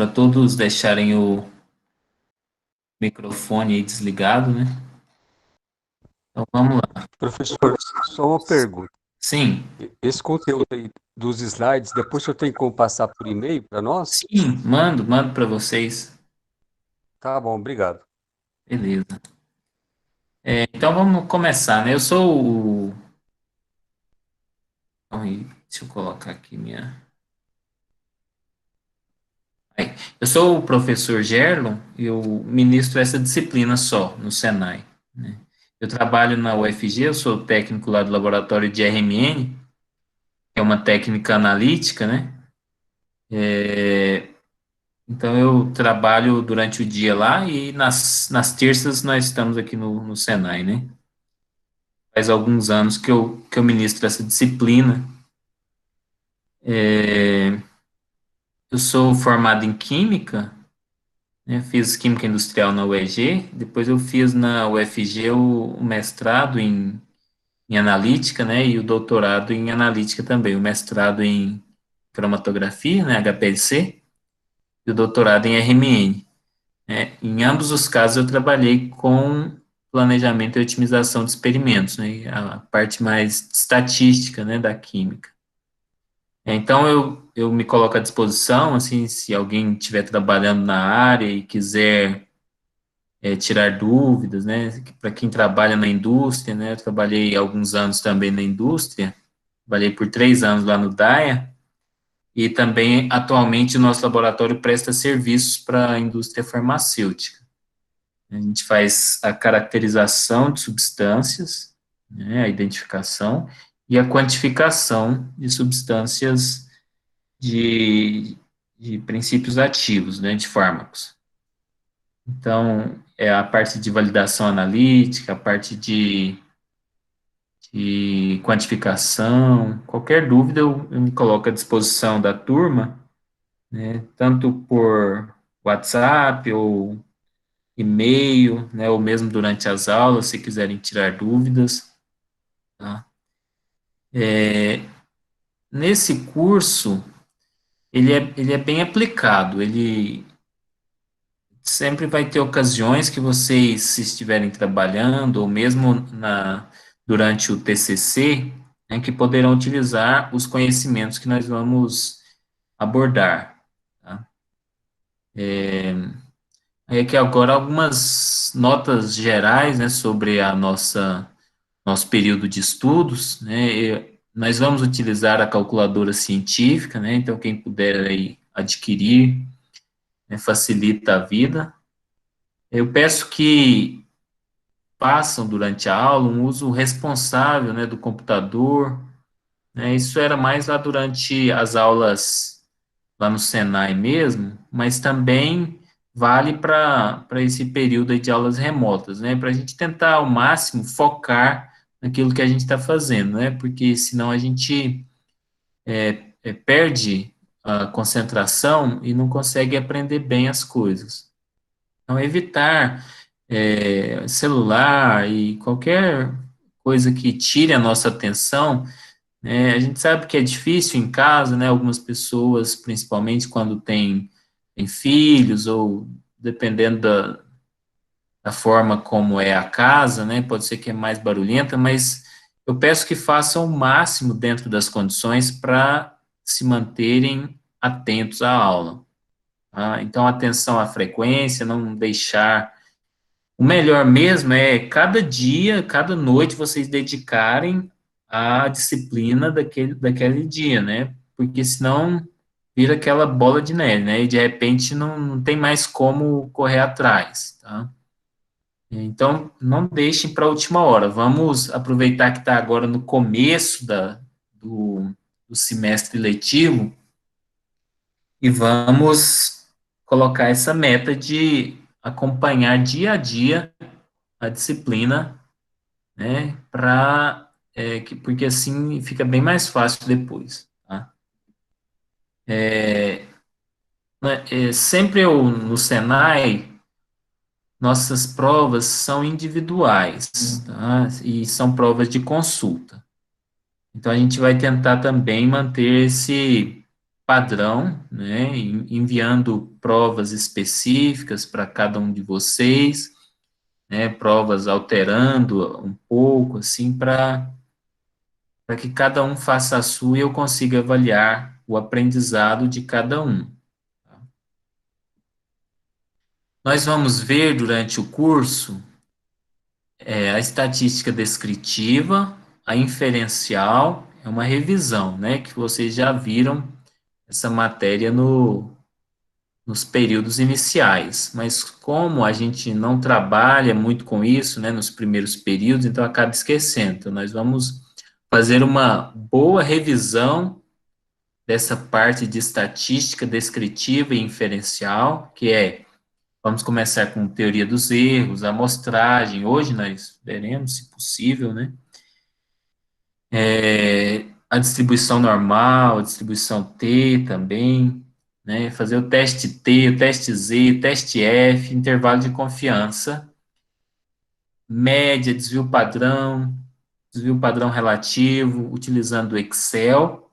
para todos deixarem o microfone aí desligado, né? Então vamos lá. Professor, só uma pergunta. Sim, Esse conteúdo aí dos slides, depois o senhor tem como passar por e-mail para nós? sim, mando para vocês. Tá bom, obrigado. Beleza. Então vamos começar, né? Eu sou o. Ai, deixa eu colocar aqui minha. Aí. Eu sou o professor Gerlon e eu ministro essa disciplina só no Senai, né? Eu trabalho na UFG, eu sou técnico lá do laboratório de RMN, que é uma técnica analítica, né? Então eu trabalho durante o dia lá e nas terças nós estamos aqui no Senai, né? Faz alguns anos que eu ministro essa disciplina. Eu sou formado em Química, né? Fiz Química Industrial na UEG, depois eu fiz na UFG o mestrado em Analítica, né? E o doutorado em Analítica também, o mestrado em Cromatografia, né? HPLC, e o doutorado em RMN. Em ambos os casos, eu trabalhei com planejamento e otimização de experimentos, né, a parte mais estatística, né, da química. Então, eu me coloco à disposição, assim, se alguém estiver trabalhando na área e quiser tirar dúvidas, né, para quem trabalha na indústria, né, eu trabalhei alguns anos também na indústria, trabalhei por 3 anos lá no DAIA, e também, atualmente, o nosso laboratório presta serviços para a indústria farmacêutica. A gente faz a caracterização de substâncias, né, a identificação e a quantificação de substâncias de, de princípios ativos, né, de fármacos. Então, é a parte de validação analítica, a parte de quantificação. Qualquer dúvida eu me coloco à disposição da turma, né, tanto por WhatsApp ou e-mail, né, ou mesmo durante as aulas, se quiserem tirar dúvidas, tá? Nesse curso, ele é bem aplicado, ele sempre vai ter ocasiões que vocês, se estiverem trabalhando, ou mesmo durante o TCC, né, que poderão utilizar os conhecimentos que nós vamos abordar, tá? Aí aqui agora algumas notas gerais, né, sobre a nosso período de estudos, né? Nós vamos utilizar a calculadora científica, né? Então, quem puder aí adquirir, né, facilita a vida. Eu peço que façam durante a aula um uso responsável, né, do computador, né? Isso era mais lá durante as aulas lá no Senai mesmo, mas também vale para esse período aí de aulas remotas, né? Para a gente tentar ao máximo focar naquilo que a gente está fazendo, né? Porque senão a gente perde a concentração e não consegue aprender bem as coisas. Então, evitar celular e qualquer coisa que tire a nossa atenção, né? A gente sabe que é difícil em casa, né? Algumas pessoas, principalmente quando tem filhos ou dependendo da forma como é a casa, né? Pode ser que é mais barulhenta, mas eu peço que façam o máximo dentro das condições para se manterem atentos à aula, tá? Então, atenção à frequência, não deixar. O melhor mesmo é cada dia, cada noite vocês dedicarem à disciplina daquele dia, né? Porque senão vira aquela bola de neve, né? E de repente não tem mais como correr atrás, tá? Então, não deixem para a última hora. Vamos aproveitar que está agora no começo do, do semestre letivo e vamos colocar essa meta de acompanhar dia a dia a disciplina, né? Porque assim fica bem mais fácil depois, tá? Sempre eu, no Senai, nossas provas são individuais, tá? E são provas de consulta. Então, a gente vai tentar também manter esse padrão, né, enviando provas específicas para cada um de vocês, né, provas alterando um pouco, assim, para que cada um faça a sua e eu consiga avaliar o aprendizado de cada um. Nós vamos ver durante o curso a estatística descritiva, a inferencial, é uma revisão, né, que vocês já viram essa matéria nos períodos iniciais, mas como a gente não trabalha muito com isso, né, nos primeiros períodos, então acaba esquecendo. Então, nós vamos fazer uma boa revisão dessa parte de estatística descritiva e inferencial, que é, vamos começar com teoria dos erros, amostragem, hoje nós veremos, se possível, né, a distribuição normal, a distribuição T também, né, fazer o teste T, o teste Z, o teste F, intervalo de confiança, média, desvio padrão relativo, utilizando o Excel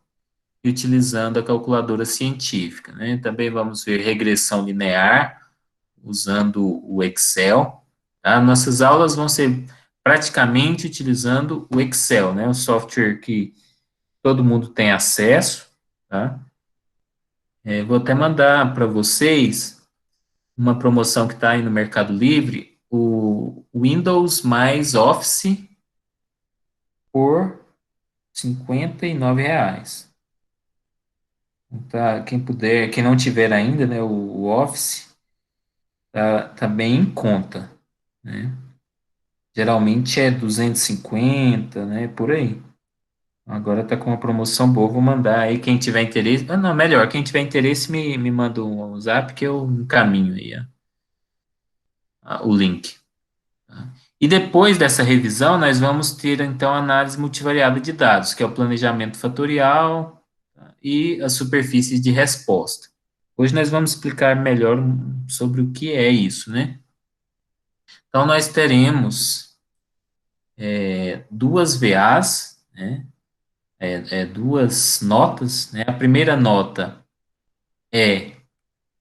e utilizando a calculadora científica, né? Também vamos ver regressão linear, usando o Excel, tá? Nossas aulas vão ser praticamente utilizando o Excel, né? O software que todo mundo tem acesso, tá? Vou até mandar para vocês uma promoção que está aí no Mercado Livre, o Windows mais Office por R$ 59. Tá, quem puder, quem não tiver ainda, né, o Office, tá bem em conta, né? Geralmente é 250, né, por aí. Agora tá com uma promoção boa, vou mandar aí quem tiver interesse. Ah, não, melhor, quem tiver interesse me manda um zap que eu encaminho aí, o link. Tá? E depois dessa revisão, nós vamos ter então a análise multivariada de dados, que é o planejamento fatorial, tá? E as superfícies de resposta. Hoje nós vamos explicar melhor sobre o que é isso, né? Então nós teremos duas VAs, né? Duas notas, né? A primeira nota é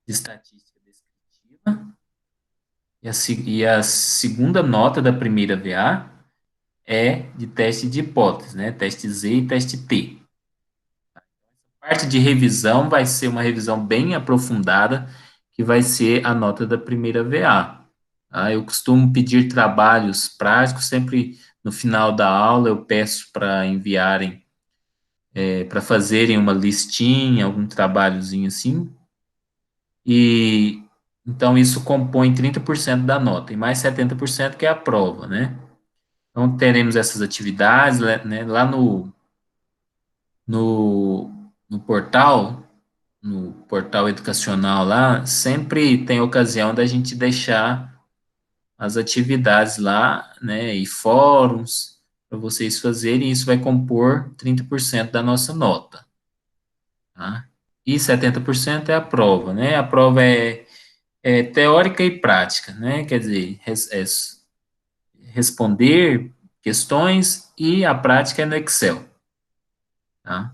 de estatística descritiva e a segunda nota da primeira VA é de teste de hipótese, né? Teste Z e teste T. A parte de revisão vai ser uma revisão bem aprofundada, que vai ser a nota da primeira VA. Tá? Eu costumo pedir trabalhos práticos, sempre no final da aula eu peço para enviarem, para fazerem uma listinha, algum trabalhozinho assim, e então isso compõe 30% da nota, e mais 70% que é a prova, né? Então teremos essas atividades, né, lá no portal, no portal educacional lá, sempre tem ocasião da gente deixar as atividades lá, né, e fóruns para vocês fazerem, e isso vai compor 30% da nossa nota, tá? E 70% é a prova, né? A prova é teórica e prática, né? Quer dizer, responder questões e a prática é no Excel, tá?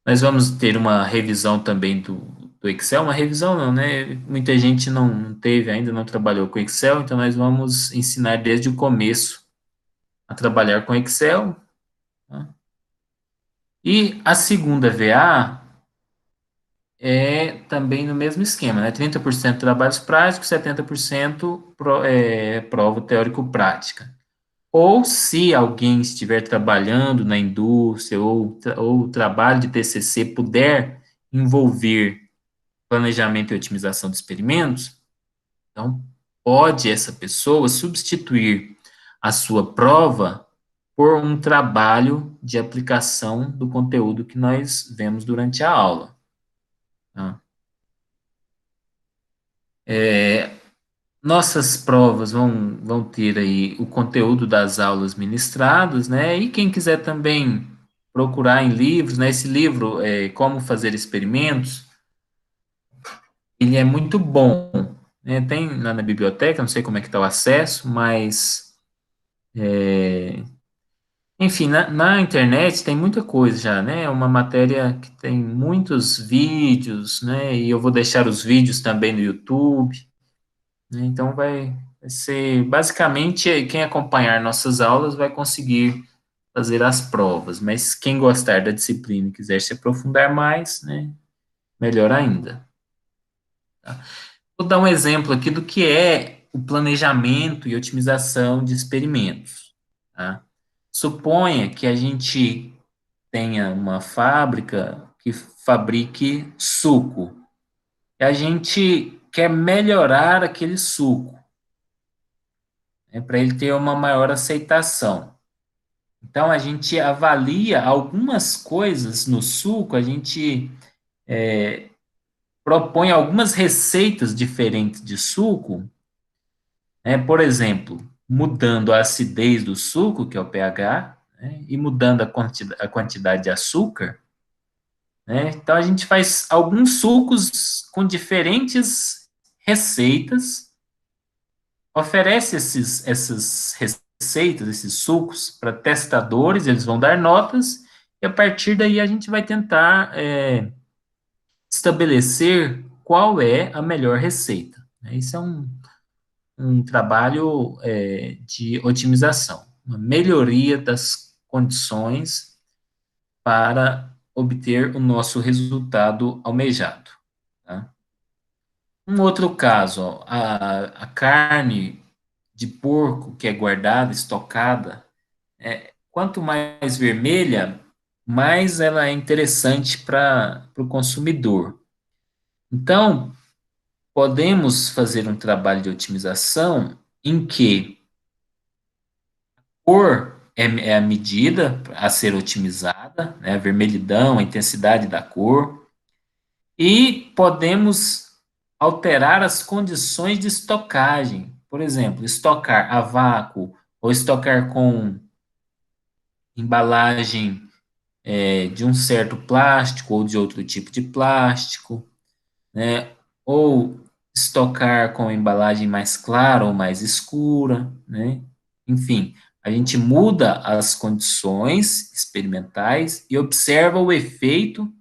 Nós vamos ter uma revisão também do Excel, uma revisão não, né? Muita gente não teve ainda, não trabalhou com Excel, então nós vamos ensinar desde o começo a trabalhar com Excel, tá? E a segunda VA é também no mesmo esquema, né? 30% trabalhos práticos, 70% prova teórico-prática. Ou se alguém estiver trabalhando na indústria ou o trabalho de TCC puder envolver planejamento e otimização de experimentos, então pode essa pessoa substituir a sua prova por um trabalho de aplicação do conteúdo que nós vemos durante a aula, tá? Nossas provas vão ter aí o conteúdo das aulas ministradas, né? E quem quiser também procurar em livros, né? Esse livro, Como Fazer Experimentos, ele é muito bom, né? Tem lá na biblioteca, não sei como é que está o acesso, mas Enfim, na internet tem muita coisa já, né? É uma matéria que tem muitos vídeos, né? E eu vou deixar os vídeos também no YouTube, né? Então vai ser basicamente quem acompanhar nossas aulas vai conseguir fazer as provas, mas quem gostar da disciplina e quiser se aprofundar mais, né? Melhor ainda. Vou dar um exemplo aqui do que é o planejamento e otimização de experimentos, tá? Suponha que a gente tenha uma fábrica que fabrique suco. E a gente quer melhorar aquele suco, né, para ele ter uma maior aceitação. Então, a gente avalia algumas coisas no suco, a gente propõe algumas receitas diferentes de suco, né, por exemplo, mudando a acidez do suco, que é o pH, né, e mudando a quantidade de açúcar, né? Então a gente faz alguns sucos com diferentes receitas, oferece essas receitas, esses sucos para testadores, eles vão dar notas, e a partir daí a gente vai tentar estabelecer qual é a melhor receita. Isso é um trabalho de otimização, uma melhoria das condições para obter o nosso resultado almejado. Tá? Um outro caso, ó, a carne de porco que é guardada, estocada, quanto mais vermelha, mais ela é interessante para o consumidor. Então, podemos fazer um trabalho de otimização em que cor é a medida a ser otimizada, né, a vermelhidão, a intensidade da cor, e podemos alterar as condições de estocagem. Por exemplo, estocar a vácuo ou estocar com embalagem de um certo plástico ou de outro tipo de plástico, né? Ou estocar com embalagem mais clara ou mais escura, né? Enfim, a gente muda as condições experimentais e observa o efeito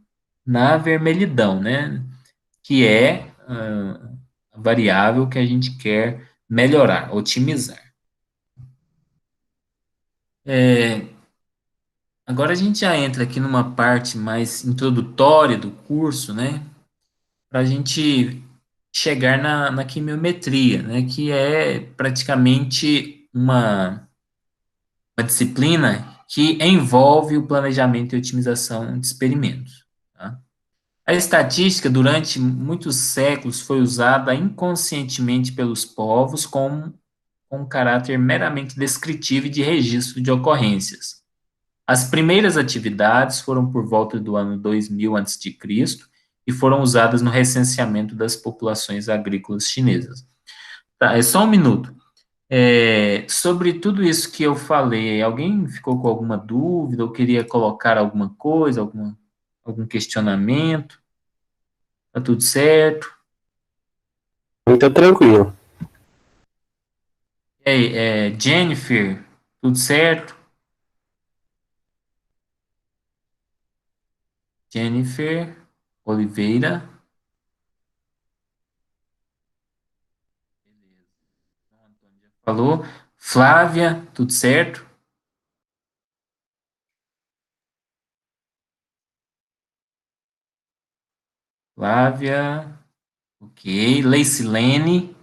na vermelhidão, né? Que é a variável que a gente quer melhorar, otimizar. É, agora a gente já entra aqui numa parte mais introdutória do curso, né? Para a gente chegar na quimiometria, né? Que é praticamente uma disciplina que envolve o planejamento e otimização de experimentos. Tá? A estatística, durante muitos séculos, foi usada inconscientemente pelos povos com um caráter meramente descritivo e de registro de ocorrências. As primeiras atividades foram por volta do ano 2000 a.C. e foram usadas no recenseamento das populações agrícolas chinesas. Tá, é só um minuto. Sobre tudo isso que eu falei, alguém ficou com alguma dúvida ou queria colocar alguma coisa, algum questionamento? Tá tudo certo? Então, tranquilo. E aí, Jennifer, tudo certo? Jennifer Oliveira, falou. Flávia, tudo certo? Flávia, ok. Leicilene,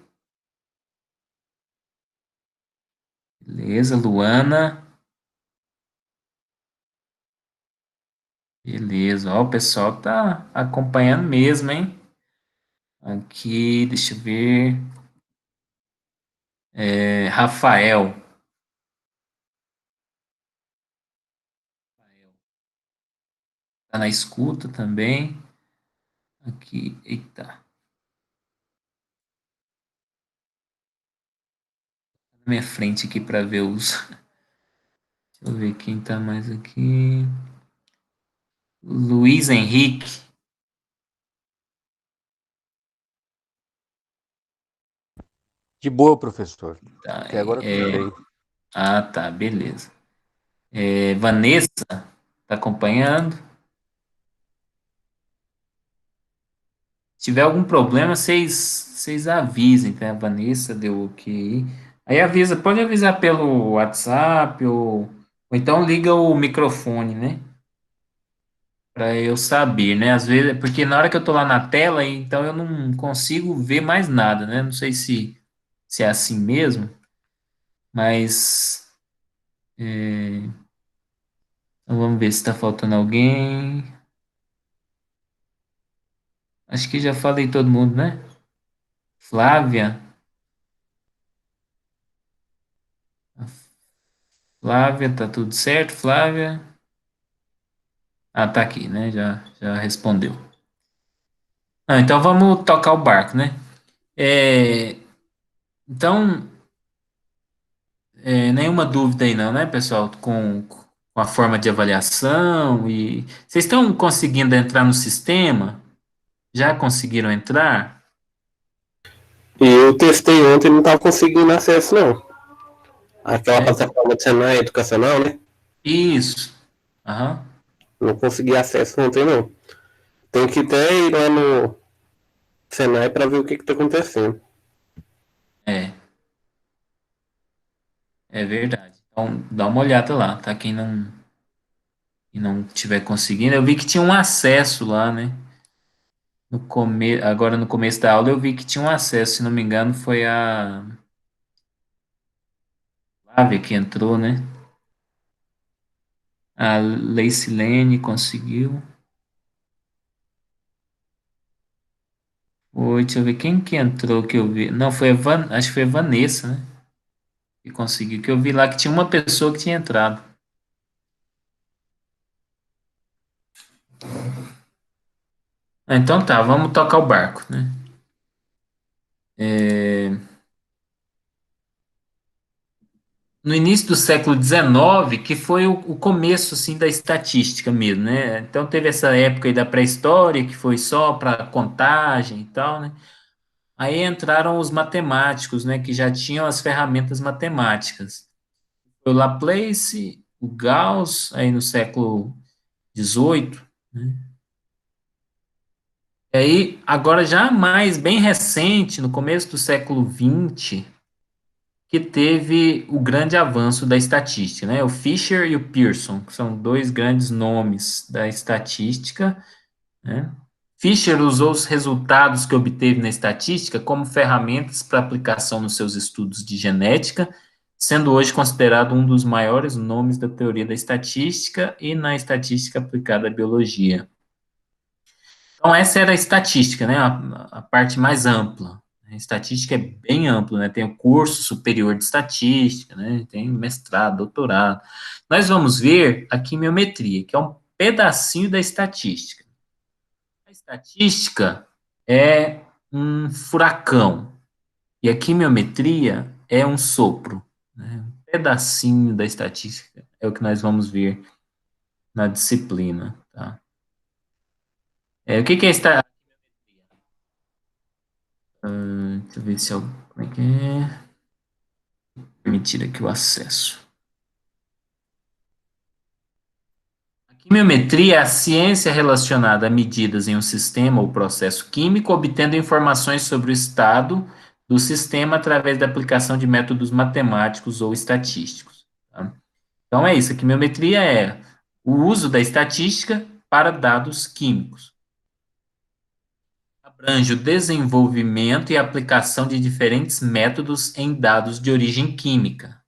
beleza. Luana, beleza. Ó, o pessoal tá acompanhando mesmo, hein? Aqui, deixa eu ver. Rafael, tá na escuta também. Aqui, eita. Na minha frente aqui para ver os. Deixa eu ver quem tá mais aqui. Luiz Henrique. De boa, professor. Tá, Até agora tudo bem. ah, tá, beleza. Vanessa, tá acompanhando? Se tiver algum problema, vocês avisem, tá? A Vanessa deu ok. Aí avisa, pode avisar pelo WhatsApp ou então liga o microfone, né? Para eu saber, né? Às vezes, porque na hora que eu tô lá na tela, então eu não consigo ver mais nada, né? Não sei se é assim mesmo, mas então vamos ver se está faltando alguém. Acho que já falei todo mundo, né? Flávia. Flávia, tá tudo certo, Flávia? Ah, tá aqui, né? Já respondeu. Ah, então vamos tocar o barco, né? É, então, nenhuma dúvida aí não, né, pessoal? Com a forma de avaliação e... Vocês estão conseguindo entrar no sistema? Já conseguiram entrar? E eu testei ontem e não estava conseguindo acesso, não. Aquela É, plataforma de Senai educacional, né? isso. Aham. Não consegui acesso ontem, não. Tem que até ir lá no Senai para ver o que está acontecendo. É, é verdade. Então, dá uma olhada lá, tá? Quem não tiver conseguindo. Eu vi que tinha um acesso lá, né? Agora no começo da aula eu vi que tinha um acesso, se não me engano, foi a Flávia que entrou, né? A Leicilene conseguiu. Oi, deixa eu ver quem que entrou que eu vi. Não, acho que foi a Vanessa, né? Que conseguiu. Que eu vi lá que tinha uma pessoa que tinha entrado. Ah, então tá, vamos tocar o barco, né? É, no início do século XIX, que foi o começo assim da estatística mesmo, né? Então teve essa época aí da pré-história que foi só para contagem e tal, né? Aí entraram os matemáticos, né, que já tinham as ferramentas matemáticas. O Laplace, o Gauss, aí no século XVIII, né? E aí, agora já mais bem recente, no começo do século XX, que teve o grande avanço da estatística, né? O Fisher e o Pearson, que são dois grandes nomes da estatística, né? Fisher usou os resultados que obteve na estatística como ferramentas para aplicação nos seus estudos de genética, sendo hoje considerado um dos maiores nomes da teoria da estatística e na estatística aplicada à biologia. Então, essa era a estatística, né? A parte mais ampla. A estatística é bem ampla, né? Tem o curso superior de estatística, né? Tem mestrado, doutorado. Nós vamos ver a quimiometria, que é um pedacinho da estatística. A estatística é um furacão e a quimiometria é um sopro, né? Um pedacinho da estatística é o que nós vamos ver na disciplina, tá? O que que é estatística? Deixa eu ver se eu, como é que é? Permitir aqui o acesso. A quimiometria é a ciência relacionada a medidas em um sistema ou processo químico, obtendo informações sobre o estado do sistema através da aplicação de métodos matemáticos ou estatísticos. Tá? Então é isso, a quimiometria é o uso da estatística para dados químicos. Abrange o desenvolvimento e aplicação de diferentes métodos em dados de origem química.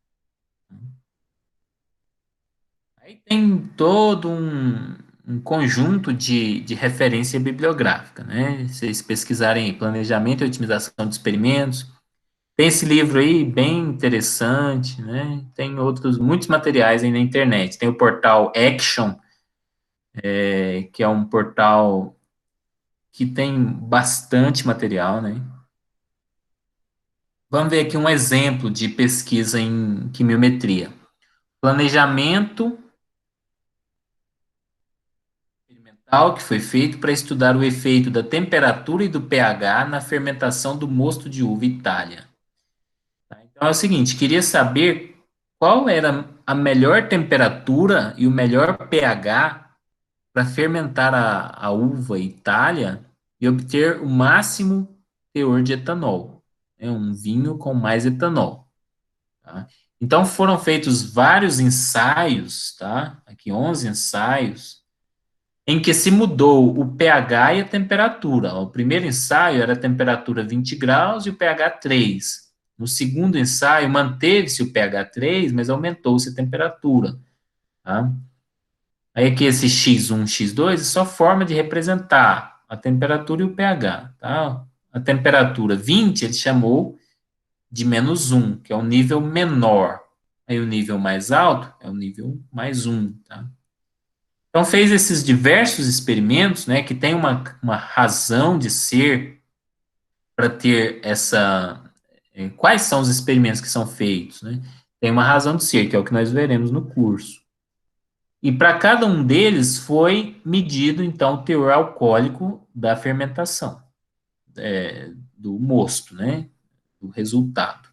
Aí tem todo um conjunto de referência bibliográfica, né? Se vocês pesquisarem aí, planejamento e otimização de experimentos, tem esse livro aí bem interessante, né? Tem outros, muitos materiais aí na internet. Tem o portal Action, que é um portal que tem bastante material, né? Vamos ver aqui um exemplo de pesquisa em quimiometria. Planejamento experimental que foi feito para estudar o efeito da temperatura e do pH na fermentação do mosto de uva Itália. Tá? Então é o seguinte, queria saber qual era a melhor temperatura e o melhor pH para fermentar a uva Itália e obter o máximo teor de etanol. É um vinho com mais etanol. Tá? Então foram feitos vários ensaios, tá? Aqui 11 ensaios, em que se mudou o pH e a temperatura. O primeiro ensaio era a temperatura 20 graus e o pH 3. No segundo ensaio, manteve-se o pH 3, mas aumentou-se a temperatura. Tá? Aí aqui esse X1, X2 é só forma de representar a temperatura e o pH. Tá? A temperatura 20 ele chamou de -1, que é o nível menor. Aí o nível mais alto é o nível +1. Tá? Então fez esses diversos experimentos, né, que tem uma razão de ser para ter essa. Quais são os experimentos que são feitos, né? Tem uma razão de ser, que é o que nós veremos no curso. E para cada um deles foi medido, então, o teor alcoólico da fermentação, do mosto, né? Do resultado.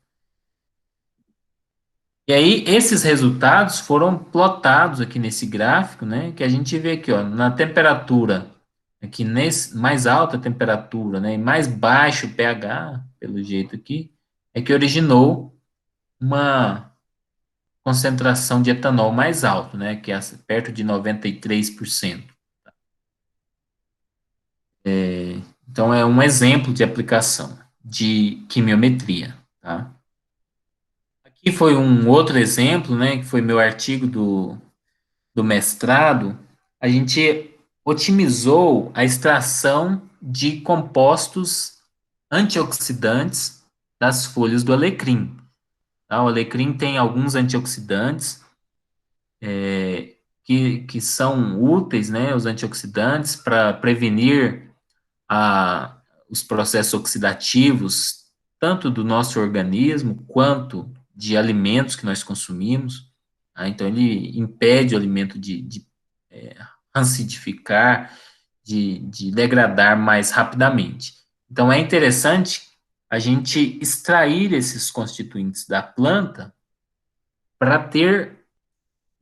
E aí, esses resultados foram plotados aqui nesse gráfico, né? Que a gente vê aqui, ó, na temperatura, aqui nesse mais alta temperatura, né? E mais baixo pH, pelo jeito aqui, é que originou uma concentração de etanol mais alto, né? Que é perto de 93%. Então, é um exemplo de aplicação de quimiometria, tá? Aqui foi um outro exemplo, né? Que foi meu artigo do mestrado, a gente otimizou a extração de compostos antioxidantes das folhas do alecrim. Tá? O alecrim tem alguns antioxidantes que são úteis, né, os antioxidantes, para prevenir os processos oxidativos, tanto do nosso organismo quanto de alimentos que nós consumimos. Tá? Então, ele impede o alimento de acidificar, de degradar mais rapidamente. Então, é interessante a gente extrair esses constituintes da planta para ter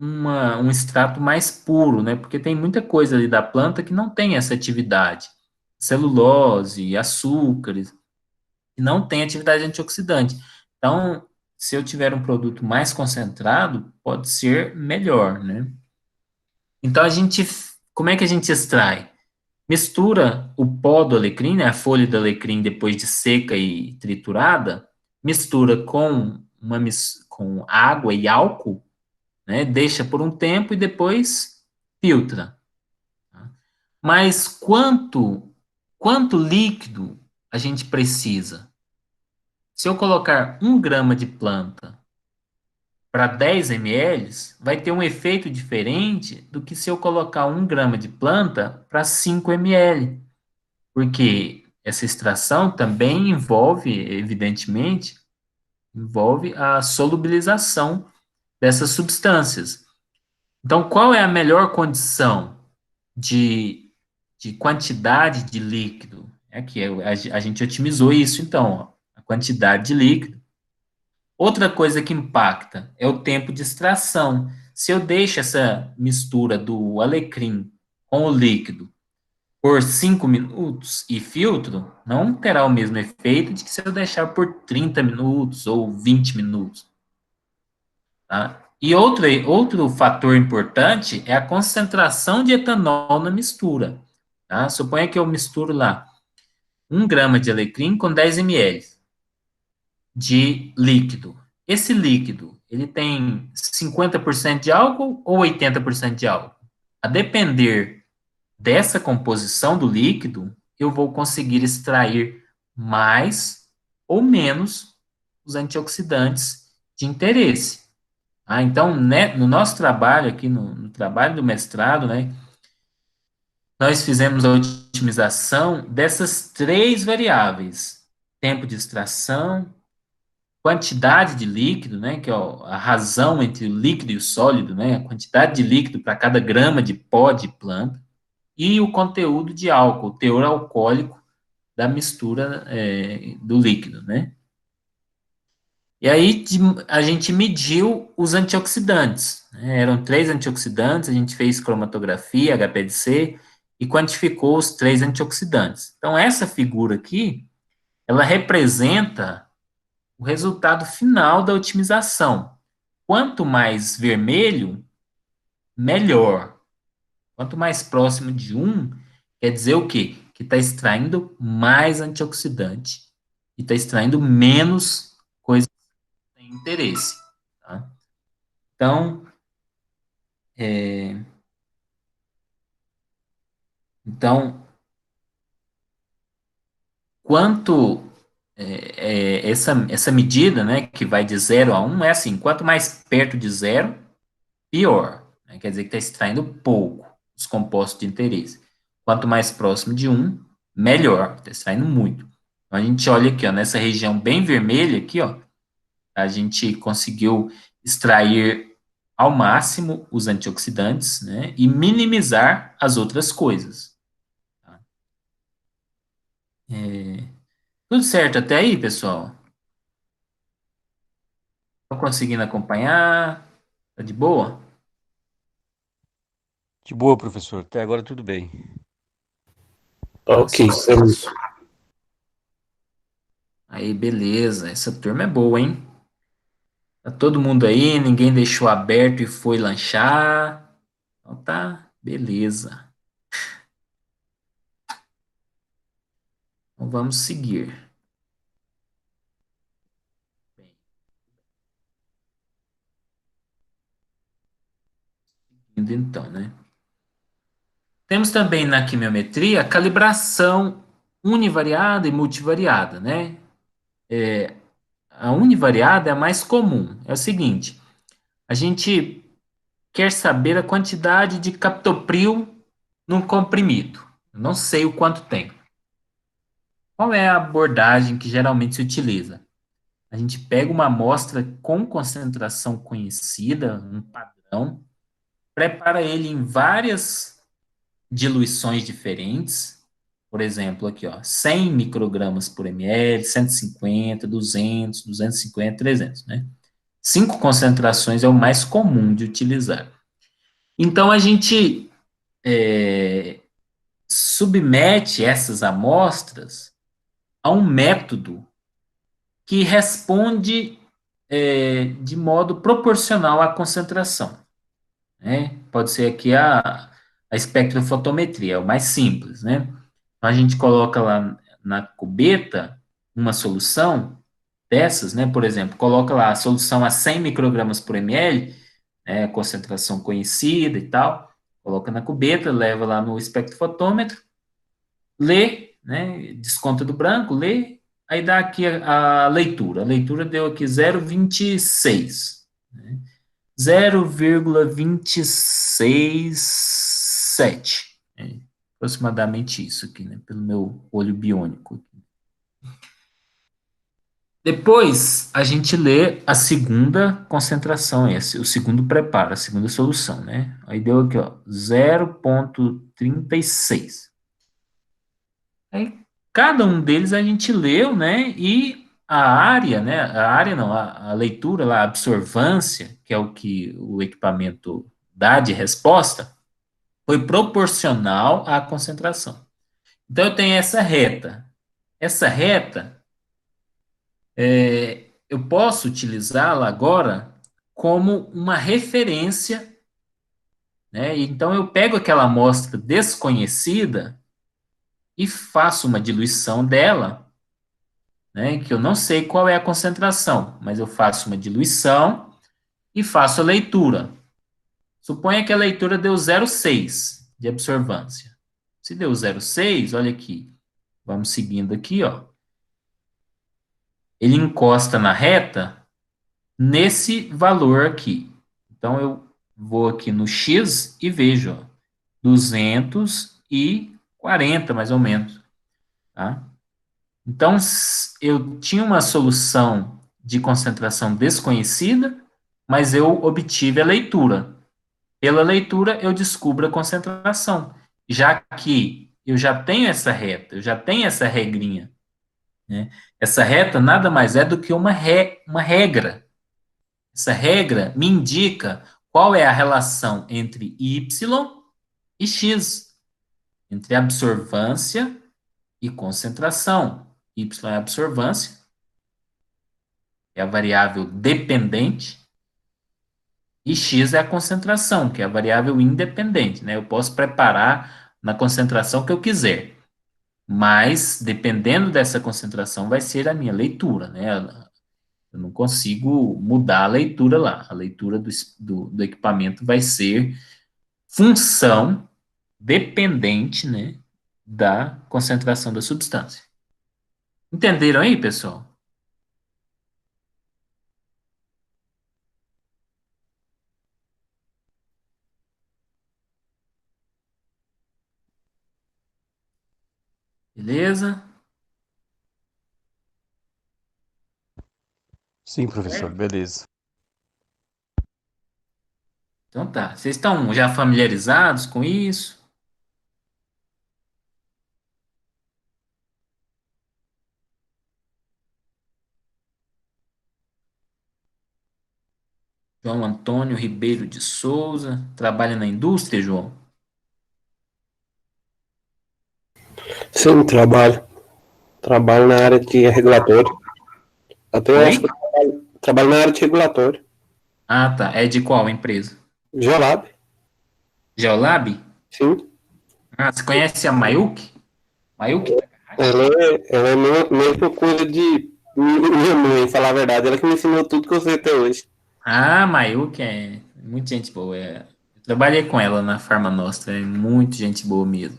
um extrato mais puro, né? Porque tem muita coisa ali da planta que não tem essa atividade. Celulose, açúcares, que não tem atividade antioxidante. Então, se eu tiver um produto mais concentrado, pode ser melhor, né? Então, como é que a gente extrai? Mistura o pó do alecrim, né, a folha do alecrim depois de seca e triturada, mistura com água e álcool, né, deixa por um tempo e depois filtra. Tá? Mas quanto líquido a gente precisa? Se eu colocar 1 grama de planta para 10 ml, vai ter um efeito diferente do que se eu colocar 1 grama de planta para 5 ml. Porque essa extração também envolve, evidentemente, envolve a solubilização dessas substâncias. Então, qual é a melhor condição de quantidade de líquido? Aqui, a gente otimizou isso, então, ó, a quantidade de líquido. Outra coisa que impacta é o tempo de extração. Se eu deixo essa mistura do alecrim com o líquido por 5 minutos e filtro, não terá o mesmo efeito de que se eu deixar por 30 minutos ou 20 minutos. Tá? E outro fator importante é a concentração de etanol na mistura. Tá? Suponha que eu misturo lá 1 grama de alecrim com 10 ml de líquido. Esse líquido, ele tem 50% de álcool ou 80% de álcool? A depender dessa composição do líquido, eu vou conseguir extrair mais ou menos os antioxidantes de interesse. Então, né, no nosso trabalho aqui, no trabalho do mestrado, né, nós fizemos a otimização dessas 3 variáveis: tempo de extração, quantidade de líquido, né, que é a razão entre o líquido e o sólido, né, a quantidade de líquido para cada grama de pó de planta, e o conteúdo de álcool, o teor alcoólico da mistura do líquido, né. E aí a gente mediu os antioxidantes, né? Eram 3 antioxidantes, a gente fez cromatografia, HPLC, e quantificou os 3 antioxidantes. Então, essa figura aqui, ela representa o resultado final da otimização. Quanto mais vermelho, melhor. Quanto mais próximo de 1, quer dizer o quê? Que está extraindo mais antioxidante e está extraindo menos coisa que tem interesse. Tá? Então, então, quanto essa medida, né, que vai de 0 a 1, é assim, quanto mais perto de 0, pior. Né? Quer dizer que está extraindo pouco os compostos de interesse. Quanto mais próximo de 1, melhor, está extraindo muito. Então, a gente olha aqui, ó, nessa região bem vermelha aqui, ó, a gente conseguiu extrair ao máximo os antioxidantes, né, e minimizar as outras coisas. Tá? Tudo certo até aí, pessoal? Estão conseguindo acompanhar? Tá de boa? De boa, professor. Até agora tudo bem. Ok, temos. Aí, beleza. Essa turma é boa, hein? Tá todo mundo aí, ninguém deixou aberto e foi lanchar. Então tá, beleza. Então vamos seguir. Indo então, né? Temos também na quimiometria a calibração univariada e multivariada, né? A univariada é a mais comum. É o seguinte, a gente quer saber a quantidade de captopril num comprimido. Eu não sei o quanto tem. Qual é a abordagem que geralmente se utiliza? A gente pega uma amostra com concentração conhecida, um padrão, prepara ele em várias diluições diferentes. Por exemplo, aqui, ó, 100 microgramas por ml, 150, 200, 250, 300, né? 5 concentrações é o mais comum de utilizar. Então, a gente submete essas amostras a um método que responde de modo proporcional à concentração. Né? Pode ser aqui a espectrofotometria, é o mais simples. Né? Então, a gente coloca lá na cubeta uma solução dessas, né? Por exemplo, coloca lá a solução a 100 microgramas por ml, né? Concentração conhecida e tal, coloca na cubeta, leva lá no espectrofotômetro, lê, né? Desconta do branco, lê, aí dá aqui a leitura. A leitura deu aqui 0,26. Né? 0,267. É, aproximadamente isso aqui, né? Pelo meu olho biônico. Depois, a gente lê a segunda concentração, esse, o segundo preparo, a segunda solução, né? Aí deu aqui, ó, 0,36. Aí, cada um deles a gente leu, né? E a área, né? A área não, a leitura lá, a absorvância, que é o que o equipamento dá de resposta, foi proporcional à concentração. Então, eu tenho essa reta. Essa reta, eu posso utilizá-la agora como uma referência, né? Então, eu pego aquela amostra desconhecida e faço uma diluição dela, né? Que eu não sei qual é a concentração, mas eu faço uma diluição e faço a leitura. Suponha que a leitura deu 0,6 de absorvância. Se deu 0,6, olha aqui, vamos seguindo aqui, ó. Ele encosta na reta nesse valor aqui. Então, eu vou aqui no X e vejo, ó, 240, mais ou menos. Tá? Então, eu tinha uma solução de concentração desconhecida, mas eu obtive a leitura. Pela leitura, eu descubro a concentração, já que eu já tenho essa reta, eu já tenho essa regrinha, né? Essa reta nada mais é do que uma regra. Essa regra me indica qual é a relação entre y e x, entre absorvância e concentração. Y é a absorvância, é a variável dependente, e x é a concentração, que é a variável independente, né? Eu posso preparar na concentração que eu quiser, mas dependendo dessa concentração vai ser a minha leitura, né? Eu não consigo mudar a leitura lá. A leitura do equipamento vai ser função dependente, né, da concentração da substância. Entenderam aí, pessoal? Beleza? Sim, professor, beleza. Então tá. Vocês estão já familiarizados com isso? João Antônio Ribeiro de Souza, trabalha na indústria, João? Sim, trabalho na área de regulatório. Até eu acho que Oi? eu trabalho na área de regulatório. Ah, tá. É de qual empresa? Geolab, Geolab? sim. Ah, você conhece a Mayuki? Mayuki Takahashi? Ela é mesma coisa de minha mãe, falar a verdade. Ela que me ensinou tudo que eu sei até hoje. Ah, Mayuki é muito gente boa. Eu trabalhei com ela na Farma Nostra, é muito gente boa mesmo.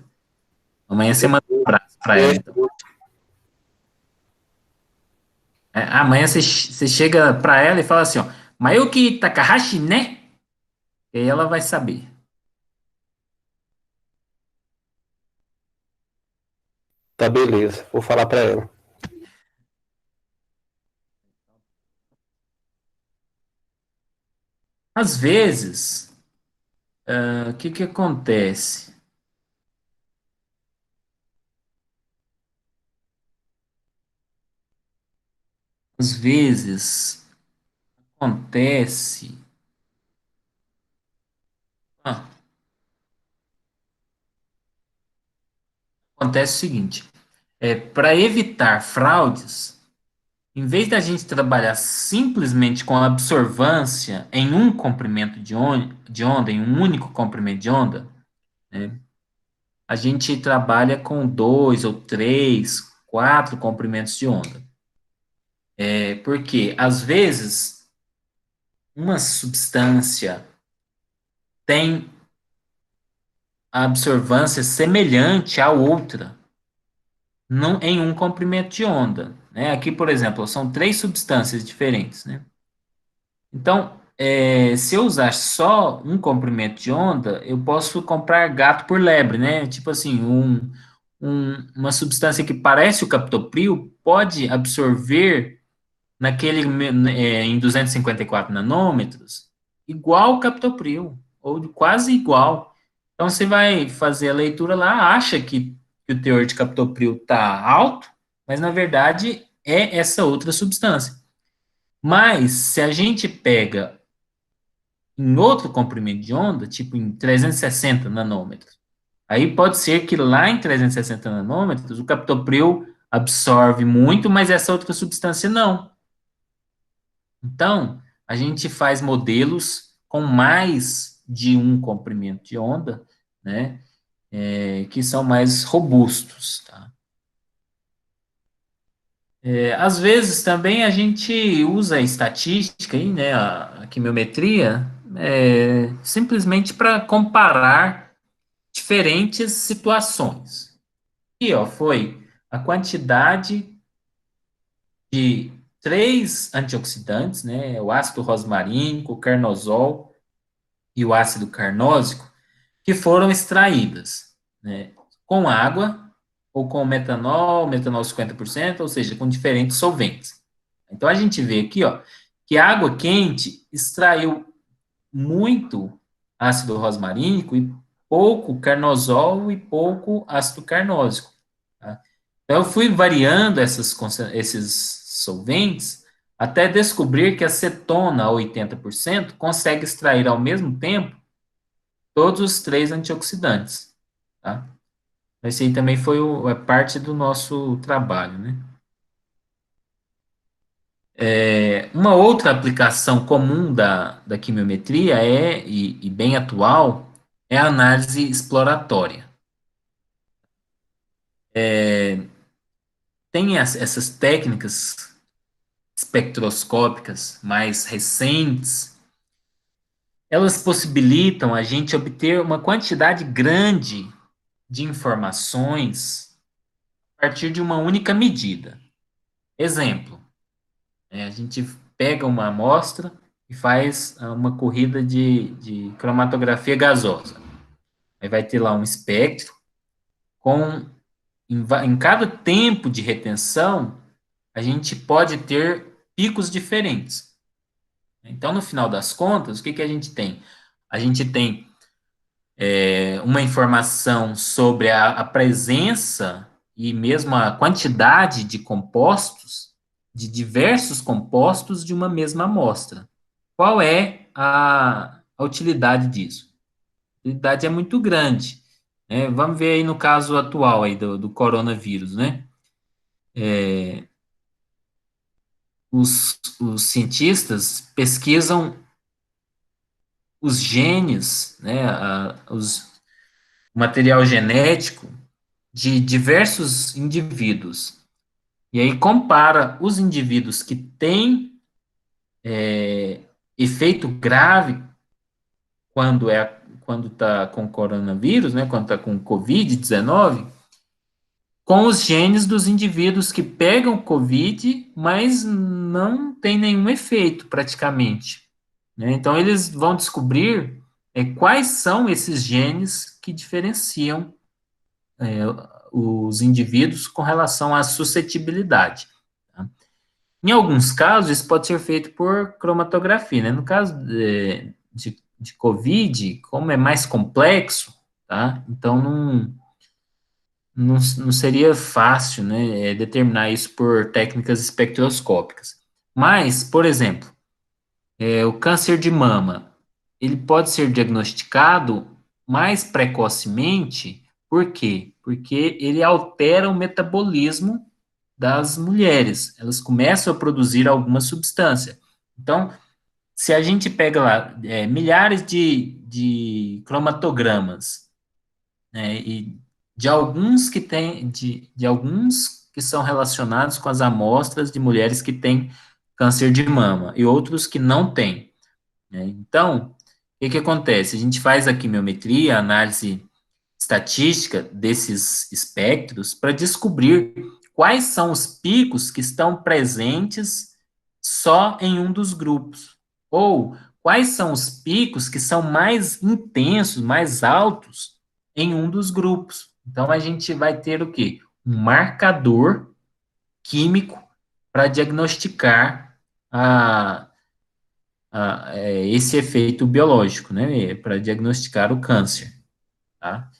Amanhã você manda um abraço pra ela, então. Amanhã você chega pra ela e fala assim, ó, Mayuki Takahashi, né? E aí ela vai saber. Tá, beleza. Vou falar pra ela. Às vezes, o que que acontece? Às vezes, acontece... ah, acontece o seguinte, para evitar fraudes, em vez da gente trabalhar simplesmente com a absorvância em um comprimento de onda, em um único comprimento de onda, né, a gente trabalha com dois ou três, quatro comprimentos de onda. Porque, às vezes, uma substância tem a absorvância semelhante à outra em um comprimento de onda. Né? Aqui, por exemplo, são três substâncias diferentes. Né? Então, se eu usar só um comprimento de onda, eu posso comprar gato por lebre, né? Tipo assim, uma substância que parece o captopril pode absorver em 254 nanômetros igual o captopril, ou quase igual. Então, você vai fazer a leitura lá, acha que o teor de captopril está alto, mas na verdade é essa outra substância. Mas, se a gente pega em outro comprimento de onda, tipo em 360 nanômetros, aí pode ser que lá em 360 nanômetros o captopril absorve muito, mas essa outra substância não. Então, a gente faz modelos com mais de um comprimento de onda, né, que são mais robustos, tá? Às vezes também a gente usa a estatística aí, né, a quimiometria, simplesmente para comparar diferentes situações. E ó, foi a quantidade de três antioxidantes, né, o ácido rosmarínico, o carnosol e o ácido carnósico, que foram extraídas, né, com água ou com metanol 50%, ou seja, com diferentes solventes. Então a gente vê aqui, ó, que a água quente extraiu muito ácido rosmarínico e pouco carnosol e pouco ácido carnósico. Tá? Então, eu fui variando esses solventes até descobrir que a cetona, a 80%, consegue extrair ao mesmo tempo todos os três antioxidantes, tá? Esse aí também foi parte do nosso trabalho, né? Uma outra aplicação comum da quimiometria e bem atual, é a análise exploratória. Tem essas técnicas espectroscópicas mais recentes, elas possibilitam a gente obter uma quantidade grande de informações a partir de uma única medida. Exemplo, a gente pega uma amostra e faz uma corrida de cromatografia gasosa. Aí vai ter lá um espectro com, em cada tempo de retenção, a gente pode ter picos diferentes. Então, no final das contas, o que a gente tem? A gente tem uma informação sobre a presença e mesmo a quantidade de compostos, de diversos compostos de uma mesma amostra. Qual é a utilidade disso? A utilidade é muito grande. Né? Vamos ver aí no caso atual aí do coronavírus, né? Os cientistas pesquisam os genes, né, o material genético de diversos indivíduos. E aí compara os indivíduos que têm efeito grave quando está com coronavírus, né, quando está com Covid-19, com os genes dos indivíduos que pegam Covid, mas não tem nenhum efeito praticamente. Né? Então, eles vão descobrir quais são esses genes que diferenciam os indivíduos com relação à suscetibilidade. Tá? Em alguns casos, isso pode ser feito por cromatografia. Né? No caso de COVID, como é mais complexo, tá? Então não seria fácil, né, determinar isso por técnicas espectroscópicas. Mas, por exemplo, o câncer de mama, ele pode ser diagnosticado mais precocemente, por quê? Porque ele altera o metabolismo das mulheres, elas começam a produzir alguma substância. Então, se a gente pega lá milhares de cromatogramas, né, e de alguns que tem, de alguns que são relacionados com as amostras de mulheres que têm câncer de mama e outros que não têm. Né? Então, o que acontece? A gente faz a quimiometria, a análise estatística desses espectros para descobrir quais são os picos que estão presentes só em um dos grupos, ou quais são os picos que são mais intensos, mais altos em um dos grupos. Então, a gente vai ter o quê? Um marcador químico para diagnosticar esse efeito biológico, né, para diagnosticar o câncer, tá?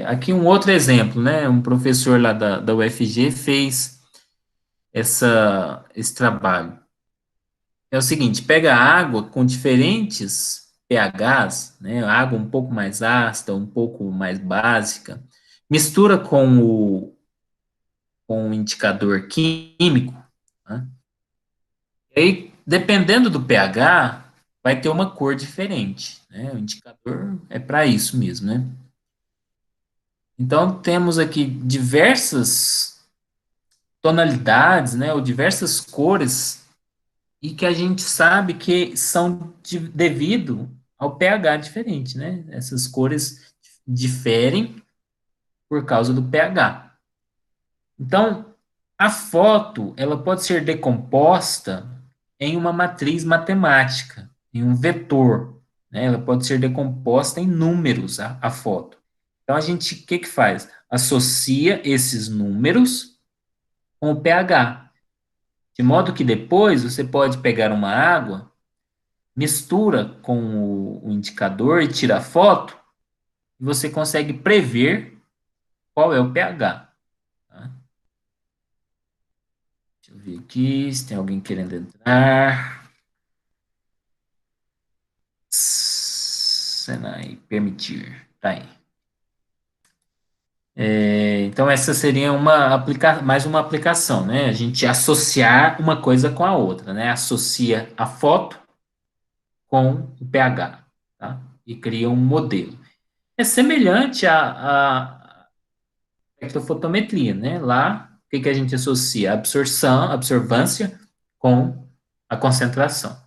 Aqui um outro exemplo, né, um professor lá da UFG fez esse trabalho. É o seguinte, pega água com diferentes pHs, né, água um pouco mais ácida, um pouco mais básica, mistura com o indicador químico, né, e aí, dependendo do pH, vai ter uma cor diferente, né? O indicador é para isso mesmo, né? Então, temos aqui diversas tonalidades, né? Ou diversas cores, e que a gente sabe que são devido ao pH diferente, né? Essas cores diferem por causa do pH. Então, a foto, ela pode ser decomposta em uma matriz matemática, em um vetor, né? Ela pode ser decomposta em números, a foto. Então, a gente, o que faz? Associa esses números com o pH, de modo que depois você pode pegar uma água, mistura com o indicador e tira a foto, e você consegue prever qual é o pH. Tá? Deixa eu ver aqui se tem alguém querendo entrar. Senai, permitir. Tá aí. Então, essa seria mais uma aplicação, né? A gente associar uma coisa com a outra, né? Associa a foto com o pH, tá? E cria um modelo. É semelhante à espectrofotometria, né? Lá, o que que a gente associa? A absorção, absorvância com a concentração.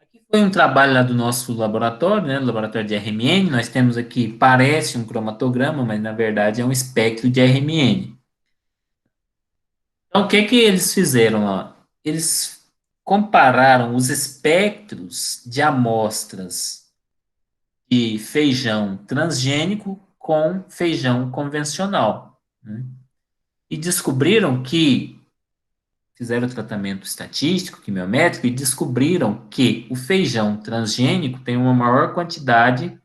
Aqui foi um trabalho lá do nosso laboratório, né? Do laboratório de RMN. Nós temos aqui, parece um cromatograma, mas na verdade é um espectro de RMN. Então, o que que eles fizeram lá? Eles compararam os espectros de amostras de feijão transgênico com feijão convencional, né? E descobriram que fizeram o tratamento estatístico, quimiométrico, e descobriram que o feijão transgênico tem uma maior quantidade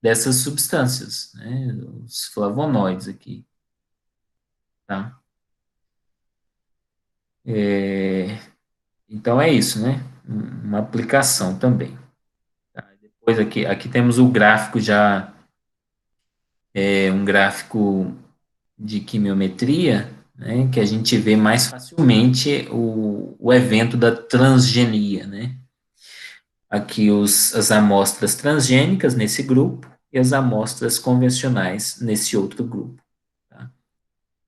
dessas substâncias, né? Os flavonoides aqui, tá? Então é isso, né? Uma aplicação também. Tá? Depois aqui temos o gráfico já, um gráfico de quimiometria, né, que a gente vê mais facilmente o evento da transgenia, né? Aqui as amostras transgênicas nesse grupo e as amostras convencionais nesse outro grupo. Tá?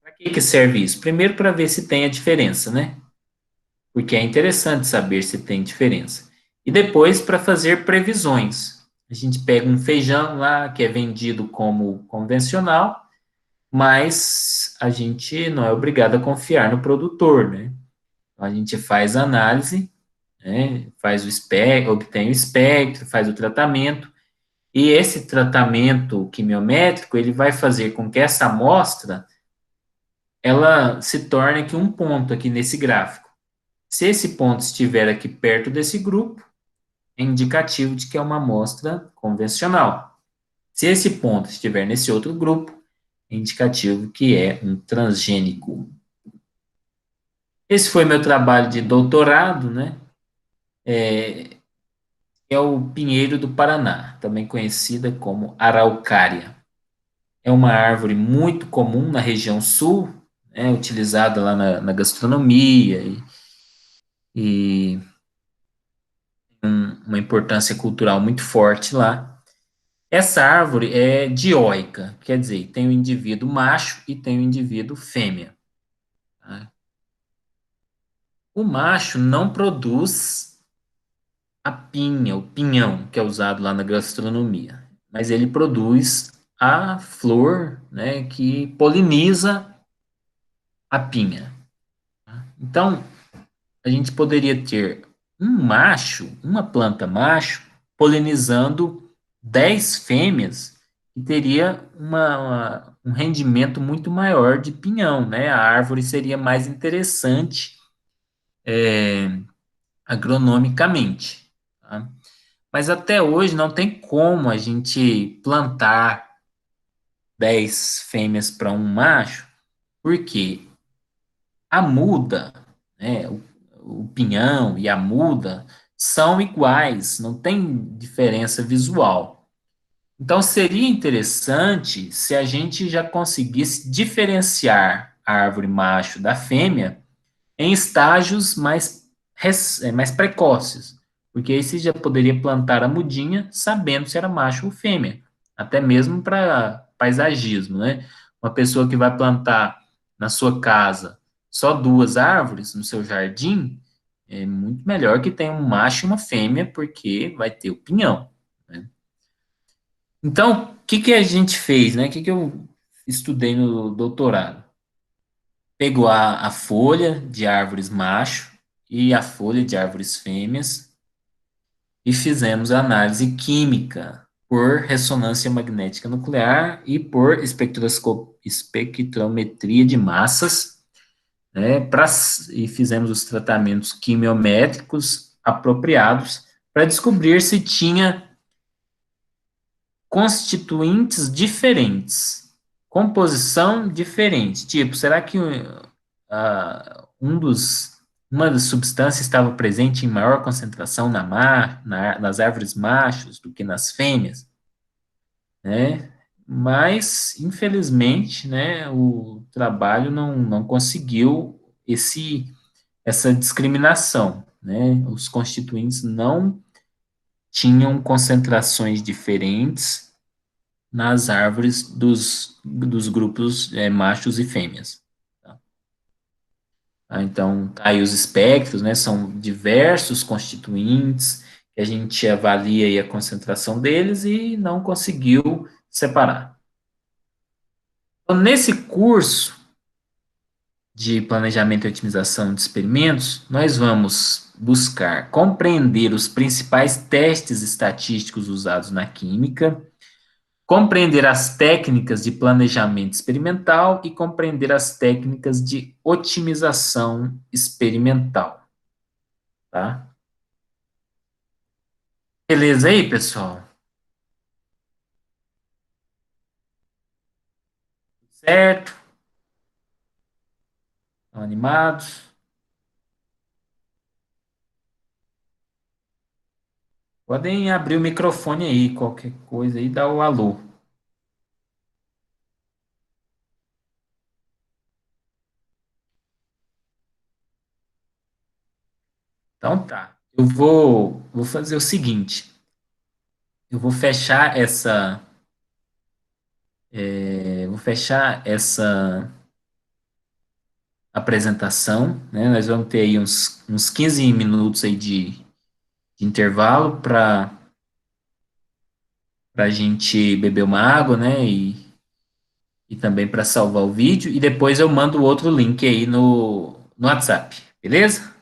Para que serve isso? Primeiro, para ver se tem a diferença, né? Porque é interessante saber se tem diferença. E depois, para fazer previsões. A gente pega um feijão lá que é vendido como convencional, mas a gente não é obrigado a confiar no produtor, né? Então, a gente faz a análise, né? Faz o espectro, obtém o espectro, faz o tratamento, e esse tratamento quimiométrico, ele vai fazer com que essa amostra, ela se torne aqui um ponto aqui nesse gráfico. Se esse ponto estiver aqui perto desse grupo, é indicativo de que é uma amostra convencional. Se esse ponto estiver nesse outro grupo, é indicativo que é um transgênico. Esse foi meu trabalho de doutorado, né? É o pinheiro do Paraná, também conhecida como araucária. É uma árvore muito comum na região sul, né, utilizada lá na gastronomia e uma importância cultural muito forte lá. Essa árvore é dioica, quer dizer, tem o indivíduo macho e tem o indivíduo fêmea. Tá? O macho não produz a pinha, o pinhão, que é usado lá na gastronomia, mas ele produz a flor, né, que poliniza a pinha. Então, a gente poderia ter um macho, uma planta macho, polinizando 10 fêmeas, e teria um rendimento muito maior de pinhão, né? A árvore seria mais interessante agronomicamente. Tá? Mas até hoje não tem como a gente plantar 10 fêmeas para um macho, porque a muda, né, o pinhão e a muda são iguais, não tem diferença visual. Então, seria interessante se a gente já conseguisse diferenciar a árvore macho da fêmea em estágios mais precoces, porque aí você já poderia plantar a mudinha sabendo se era macho ou fêmea, até mesmo para paisagismo, né? Uma pessoa que vai plantar na sua casa só duas árvores no seu jardim, é muito melhor que tenha um macho e uma fêmea, porque vai ter o pinhão, né? Então, o que que a gente fez, né? O que que eu estudei no doutorado? Pegou a folha de árvores macho e a folha de árvores fêmeas e fizemos a análise química por ressonância magnética nuclear e por espectrometria de massas, né, e fizemos os tratamentos quimiométricos apropriados para descobrir se tinha constituintes diferentes, composição diferente. Tipo, será que uma das substâncias estava presente em maior concentração nas árvores machos do que nas fêmeas, né? Mas, infelizmente, né, o trabalho não conseguiu essa discriminação, né? Os constituintes não tinham concentrações diferentes nas árvores dos grupos machos e fêmeas. Tá? Então, tá aí os espectros, né? São diversos constituintes que a gente avalia aí a concentração deles e não conseguiu separar. Então, nesse curso de planejamento e otimização de experimentos, nós vamos buscar compreender os principais testes estatísticos usados na química, compreender as técnicas de planejamento experimental e compreender as técnicas de otimização experimental, tá? Beleza aí, pessoal? Certo? Estão animados? Podem abrir o microfone aí, qualquer coisa aí, dá o alô. Então tá. Eu vou fazer o seguinte. Eu vou fechar essa apresentação, né? Nós vamos ter aí uns 15 minutos aí de intervalo para a gente beber uma água, né? E também para salvar o vídeo. E depois eu mando outro link aí no WhatsApp, beleza?